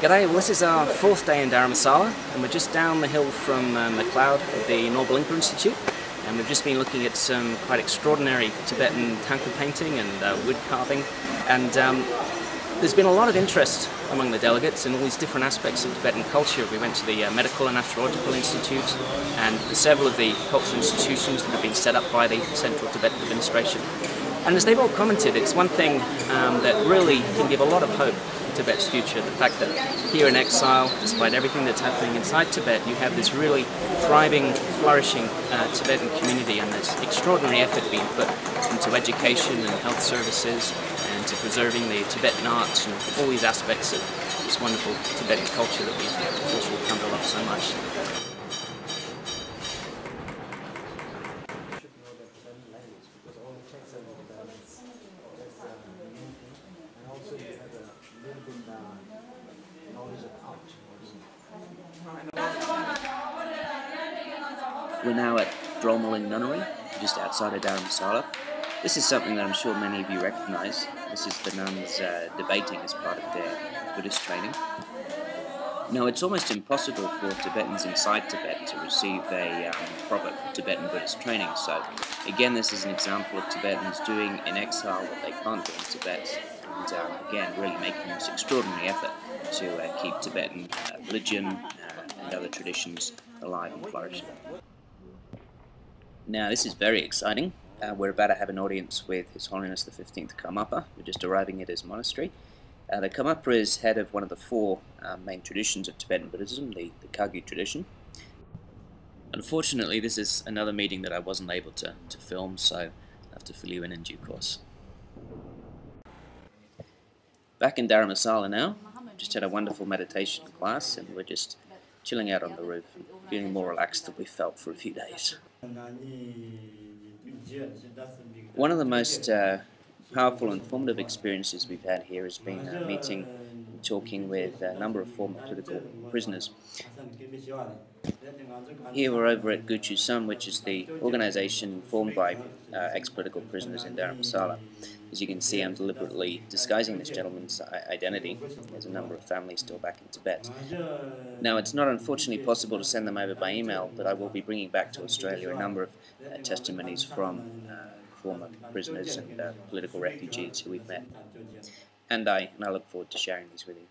G'day, well this is our fourth day in Dharamsala and we're just down the hill from McLeod at the Norval Institute, and we've just been looking at some quite extraordinary Tibetan tanka painting and wood carving, and there's been a lot of interest among the delegates in all these different aspects of Tibetan culture. We went to the Medical and Astrological Institute and several of the cultural institutions that have been set up by the Central Tibetan Administration. And as they've all commented, it's one thing that really can give a lot of hope for Tibet's future. The fact that here in exile, despite everything that's happening inside Tibet, you have this really thriving, flourishing Tibetan community, and there's extraordinary effort being put into education and health services and to preserving the Tibetan arts and all these aspects of this wonderful Tibetan culture that we've, of course, will come to love so much. We're now at Dharamsala Nunnery, just outside of Dharamsala. This is something that I'm sure many of you recognise. This is the nuns debating as part of their Buddhist training. Now, it's almost impossible for Tibetans inside Tibet to receive a proper Tibetan Buddhist training. So, again, this is an example of Tibetans doing in exile what they can't do in Tibet, and again, really making this extraordinary effort to keep Tibetan religion and other traditions alive and flourishing. Now, this is very exciting. We're about to have an audience with His Holiness the 15th Karmapa. We're just arriving at his monastery. The Karmapa is head of one of the four main traditions of Tibetan Buddhism, the Kagyu tradition. Unfortunately, this is another meeting that I wasn't able to film, so I'll have to fill you in due course. Back in Dharamsala now. Just had a wonderful meditation class, and we're just chilling out on the roof and feeling more relaxed than we felt for a few days. One of the most powerful and formative experiences we've had here has been meeting and talking with a number of former political prisoners. Here we're over at Guchu Sum, which is the organisation formed by ex-political prisoners in Dharamsala. As you can see, I'm deliberately disguising this gentleman's identity. There's a number of families still back in Tibet. Now, it's not unfortunately possible to send them over by email, but I will be bringing back to Australia a number of testimonies from former prisoners and political refugees who we've met. And I look forward to sharing these with you.